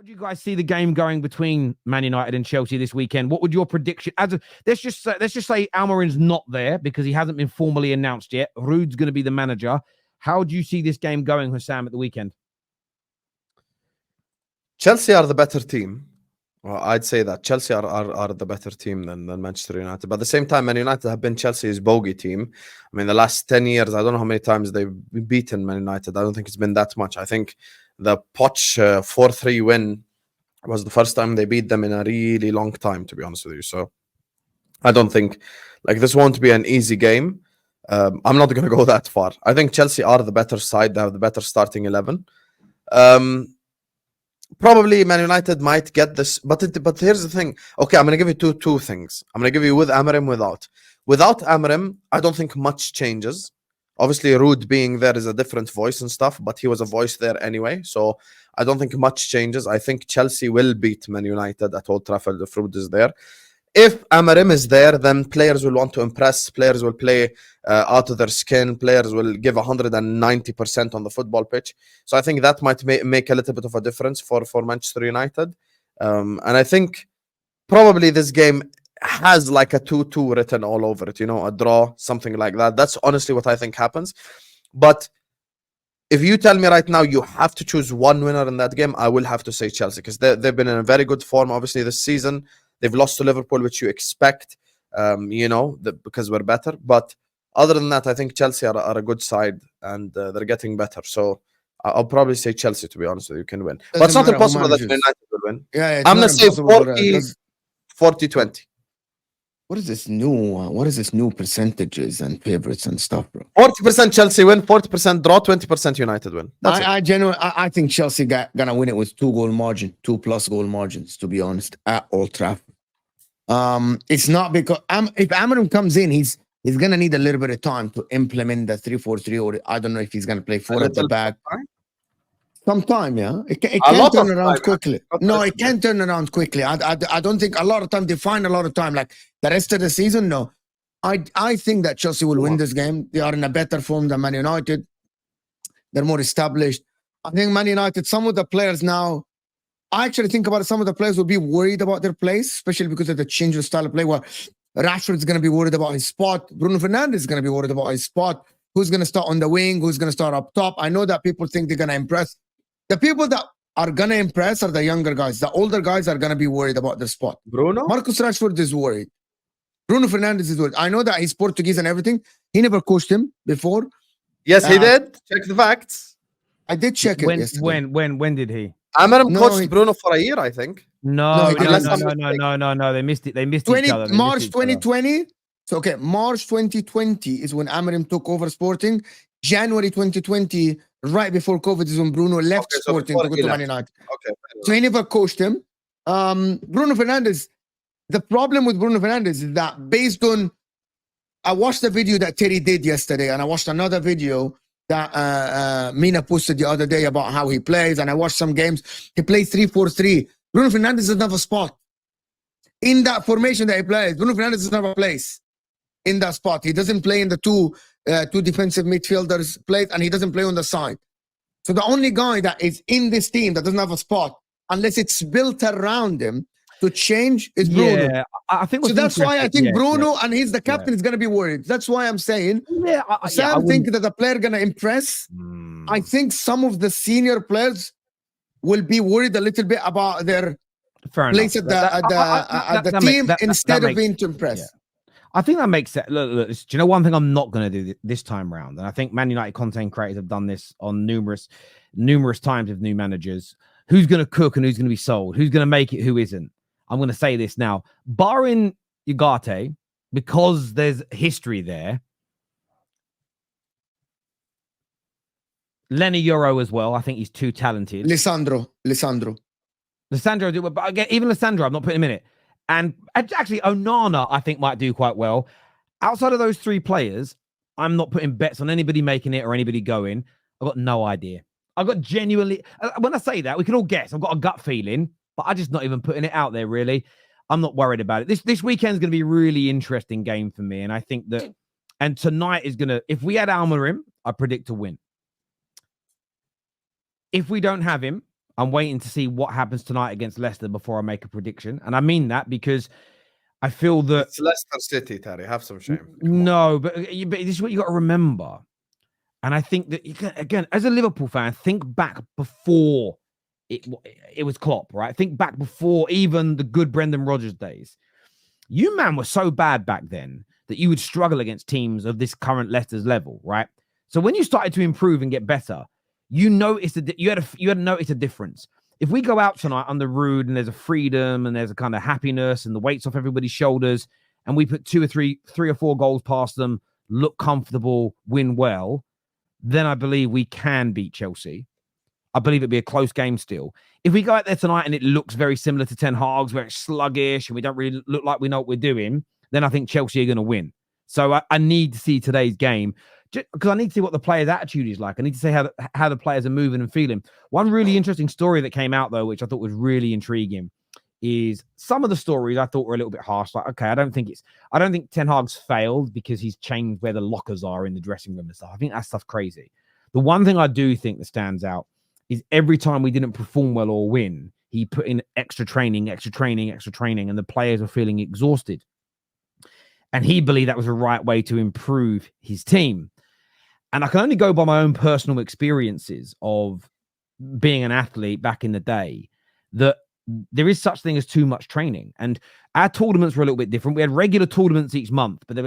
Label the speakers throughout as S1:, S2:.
S1: How do you guys see the game going between Man United and Chelsea this weekend? What would your prediction? Let's just say Almiron's not there because he hasn't been formally announced yet. Ruud's going to be the manager. How do you see this game going, Hussam, at the weekend?
S2: Chelsea are the better team. Well, I'd say that Chelsea are the better team than Manchester United. But at the same time, Man United have been Chelsea's bogey team. I mean, the last 10 years, I don't know how many times they've beaten Man United. I don't think it's been that much. I think the Poch 4-3 win was the first time they beat them in a really long time, to be honest with you. So I don't think, like, this won't be an easy game. I'm not going to go that far. I think Chelsea are the better side. They have the better starting 11. Probably Man United might get this, but here's the thing. Okay, I'm going to give you two things. I'm going to give you with Amorim, without. Without Amorim, I don't think much changes. Obviously, Ruud being there is a different voice and stuff, but he was a voice there anyway. So I don't think much changes. I think Chelsea will beat Man United at Old Trafford if Ruud is there. If Amorim is there, then players will want to impress. Players will play out of their skin. Players will give 190% on the football pitch. So I think that might make a little bit of a difference for Manchester United. And I think probably this game has like a 2-2 written all over it, a draw, something like that. That's honestly what I think happens. But if you tell me right now you have to choose one winner in that game, I will have to say Chelsea, because they've been in a very good form, obviously, this season. They've lost to Liverpool, which you expect, because we're better. But other than that, I think Chelsea are a good side, and they're getting better. So I'll probably say Chelsea, to be honest with you, can win. But it's not impossible that United will win.
S3: Yeah,
S2: I'm going to say 40-20.
S3: What is this new percentages and favorites and stuff, bro?
S2: 40% Chelsea win, 40% draw, 20% United win.
S3: I think Chelsea gonna win it with 2+ goal margins, to be honest, at Old Trafford. It's not because if Amorim comes in, he's gonna need a little bit of time to implement the 3-4-3, or I don't know if he's gonna play 4 at the back. Sometime, yeah. It can't turn around quickly. No, it can't turn around quickly. I don't think a lot of time, they find a lot of time. Like the rest of the season, no. I think that Chelsea will win this game. They are in a better form than Man United. They're more established. I think Man United, some of the players now, I actually think about it, some of the players will be worried about their place, especially because of the change of style of play, where Rashford's going to be worried about his spot. Bruno Fernandes is going to be worried about his spot. Who's going to start on the wing? Who's going to start up top? I know that people think they're going to impress. The people that are going to impress are the younger guys. The older guys are going to be worried about their spot.
S2: Bruno?
S3: Marcus Rashford is worried. Bruno Fernandes is worried. I know that he's Portuguese and everything. He never coached him before.
S2: Yes, he did. Check the facts.
S3: I did check it yesterday.
S1: When did he?
S2: Amorim coached Bruno for a year, I think.
S1: No. They missed it. They missed each other.
S3: March 2020. So, okay, March 2020 is when Amorim took over Sporting. January 2020, right before COVID, is when Bruno left Sporting to go to Man United.
S2: Okay.
S3: So he never coached him. Bruno Fernandes, the problem with Bruno Fernandes is that based on, I watched the video that Terry did yesterday, and I watched another video that Mina posted the other day about how he plays, and I watched some games. He plays 3-4-3. Bruno Fernandes doesn't have a spot. In that formation that he plays, Bruno Fernandes doesn't have a place in that spot. He doesn't play in the two defensive midfielders plays, and he doesn't play on the side. So the only guy that is in this team that doesn't have a spot, unless it's built around him to change, is Bruno.
S1: Yeah, I think
S3: so. That's why I think Bruno, and he's the captain, is going to be worried. That's why I'm saying. I think that the player going to impress. I think some of the senior players will be worried a little bit about their place at the team instead of being to impress.
S1: Yeah. I think that makes sense. Look, do you know one thing I'm not going to do this time around? And I think Man United content creators have done this on numerous times with new managers. Who's going to cook and who's going to be sold? Who's going to make it? Who isn't? I'm going to say this now. Barring Ugarte, because there's history there. Lenny Euro as well. I think he's too talented.
S3: Lisandro.
S1: But again, even Lisandro, I'm not putting him in it. And actually, Onana, I think, might do quite well. Outside of those three players, I'm not putting bets on anybody making it or anybody going. I've got no idea. I've got genuinely... When I say that, we can all guess. I've got a gut feeling, but I'm just not even putting it out there, really. I'm not worried about it. This weekend's going to be a really interesting game for me, and I think that... And tonight is going to... If we had Amorim, I predict to win. If we don't have him, I'm waiting to see what happens tonight against Leicester before I make a prediction. And I mean that because I feel that
S2: It's Leicester City, Terry. Have some shame. Come on.
S1: no, but this is what you got to remember. And I think that, again, as a Liverpool fan, think back before it was Klopp, right? Think back before even the good Brendan Rodgers days. You, man, were so bad back then that you would struggle against teams of this current Leicester's level, right? So when you started to improve and get better, you noticed that you had to notice a difference. If we go out tonight under Rude and there's a freedom and there's a kind of happiness and the weight's off everybody's shoulders, and we put three or four goals past them, look comfortable, win well, then I believe we can beat Chelsea. I believe it'd be a close game still. If we go out there tonight and it looks very similar to Ten Hag's, where it's sluggish and we don't really look like we know what we're doing, then I think Chelsea are going to win. So I need to see today's game because I need to see what the players' attitude is like. I need to see how the players are moving and feeling. One really interesting story that came out, though, which I thought was really intriguing, is some of the stories I thought were a little bit harsh. Like, okay, I don't think Ten Hag's failed because he's changed where the lockers are in the dressing room and stuff. I think that stuff's crazy. The one thing I do think that stands out is every time we didn't perform well or win, he put in extra training, and the players were feeling exhausted. And he believed that was the right way to improve his team. And I can only go by my own personal experiences of being an athlete back in the day, that there is such thing as too much training. And our tournaments were a little bit different. We had regular tournaments each month, but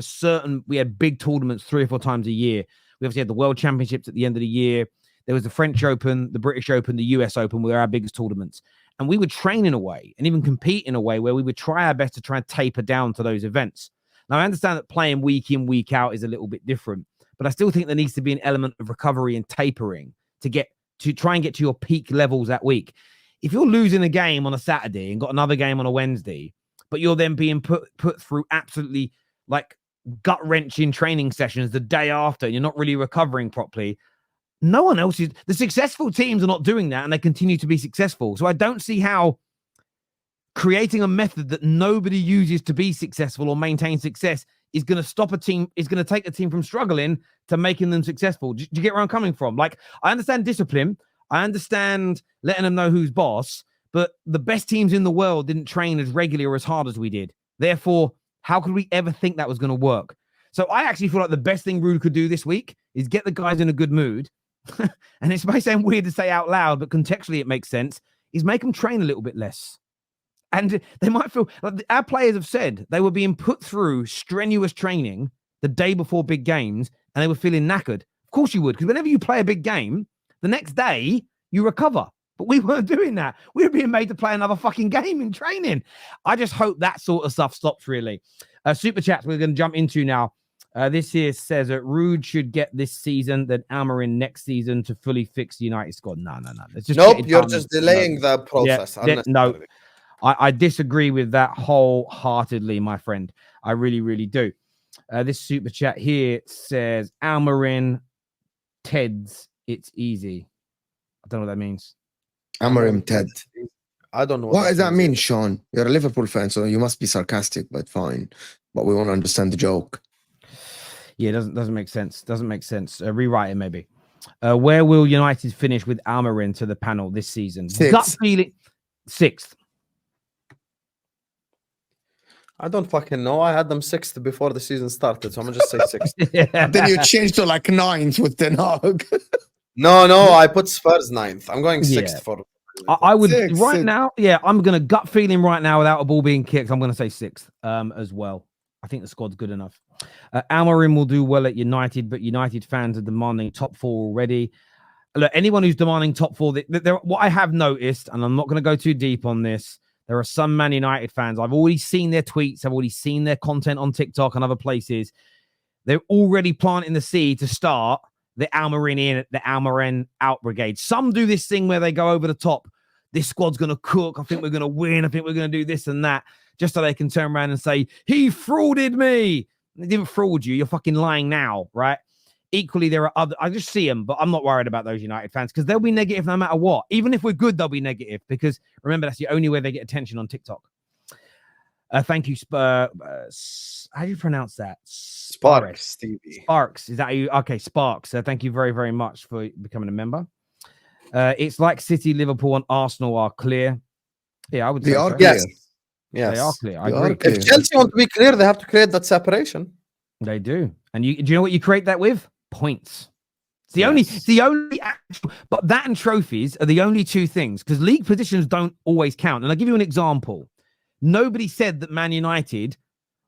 S1: we had big tournaments 3 or 4 times a year. We obviously had the World Championships at the end of the year. There was the French Open, the British Open, the US Open were our biggest tournaments. And we would train in a way and even compete in a way where we would try our best to try and taper down to those events. Now, I understand that playing week in, week out is a little bit different, but I still think there needs to be an element of recovery and tapering to try and get to your peak levels that week. If you're losing a game on a Saturday and got another game on a Wednesday, but you're then being put through absolutely like gut-wrenching training sessions the day after, and you're not really recovering properly, no one else is. The successful teams are not doing that, and they continue to be successful. So I don't see how creating a method that nobody uses to be successful or maintain success is going to stop a team, is going to take a team from struggling to making them successful. Do you get where I'm coming from? Like, I understand discipline. I understand letting them know who's boss, but the best teams in the world didn't train as regularly or as hard as we did. Therefore, how could we ever think that was going to work? So I actually feel like the best thing Rude could do this week is get the guys in a good mood. And it may sound weird to say out loud, but contextually it makes sense, is make them train a little bit less. And they might feel, like our players have said, they were being put through strenuous training the day before big games, and they were feeling knackered. Of course you would, because whenever you play a big game, the next day you recover. But we weren't doing that. We were being made to play another fucking game in training. I just hope that sort of stuff stops, really. Super chats we're going to jump into now. This here says that Rude should get this season, then Amarin next season to fully fix the United squad. No. It's just
S2: Nope, you're just delaying the process.
S1: No, I disagree with that wholeheartedly, my friend. I really, really do. This super chat here says Amarin, Ted's, it's easy. I don't know what that means.
S3: Amarim Ted.
S2: I don't know.
S3: What does that mean, Sean? You're a Liverpool fan, so you must be sarcastic, but fine. But we want to understand the joke.
S1: Yeah, it doesn't make sense. Doesn't make sense. Rewrite it maybe. Where will United finish with Amarin to the panel this season? Gut feeling 6th.
S2: I don't fucking know. I had them 6th before the season started, so I'm gonna just say 6th.
S3: Then you changed to like 9th with Ten Hag.
S2: No, I put Spurs 9th. I'm going 6th for.
S1: I would
S3: 6th,
S1: right
S3: 6th.
S1: now. Yeah, I'm gonna gut feeling right now without a ball being kicked. I'm gonna say 6th as well. I think the squad's good enough. Amarin will do well at United, but United fans are demanding top 4 already. Look, anyone who's demanding top 4, what I have noticed, and I'm not going to go too deep on this, there are some Man United fans. I've already seen their tweets. I've already seen their content on TikTok and other places. They're already planting the seed to start the Amarin in, the Amarin out brigade. Some do this thing where they go over the top. This squad's going to cook. I think we're going to win. I think we're going to do this and that, just so they can turn around and say, he frauded me. They didn't fraud you. You're fucking lying now, right? Equally, there are other, I just see them, but I'm not worried about those United fans because they'll be negative no matter what. Even if we're good, they'll be negative because remember, that's the only way they get attention on TikTok. Thank you, how do you pronounce that?
S2: Sparks, Stevie.
S1: Sparks. Is that you? Okay, Sparks. Thank you very, very much for becoming a member. It's like City, Liverpool, and Arsenal are clear. Yeah, I would
S3: They
S1: say
S3: are
S1: so.
S3: clear.
S2: Yes. Yes.
S1: They are clear. I
S3: They are
S1: agree.
S3: clear.
S2: If Chelsea want to be clear, they have to create that separation.
S1: They do. And do you know what you create that with? Points. It's
S2: Yes.
S1: the only actual, but that and trophies are the only two things, because league positions don't always count. And I'll give you an example. Nobody said that Man United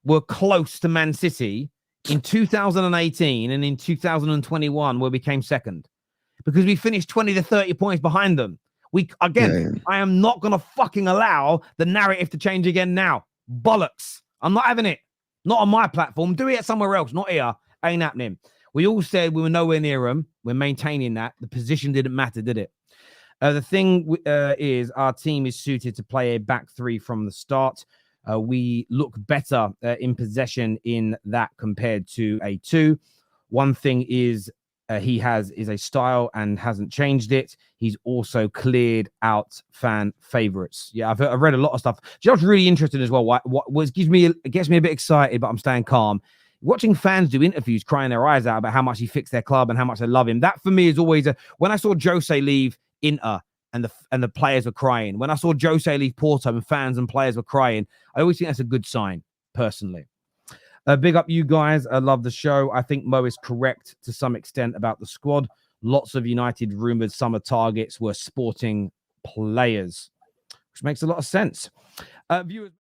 S1: were close to Man City in 2018 and in 2021, where we came second, because we finished 20 to 30 points behind them. I am not going to fucking allow the narrative to change again now. Bollocks. I'm not having it. Not on my platform. Do it somewhere else. Not here. Ain't happening. We all said we were nowhere near them. We're maintaining that. The position didn't matter, did it? The thing is our team is suited to play a back three from the start. We look better in possession in that compared to a two. One thing is he is a style and hasn't changed it. He's also cleared out fan favorites. Yeah, I've read a lot of stuff. You know what's really interesting as well? What gets me a bit excited, but I'm staying calm. Watching fans do interviews crying their eyes out about how much he fixed their club and how much they love him. That for me is always when I saw Jose leave Inter and the players were crying. When I saw Jose leave Porto and fans and players were crying, I always think that's a good sign, personally. Big up you guys. I love the show. I think Mo is correct to some extent about the squad. Lots of United rumored summer targets were sporting players, which makes a lot of sense. Viewers.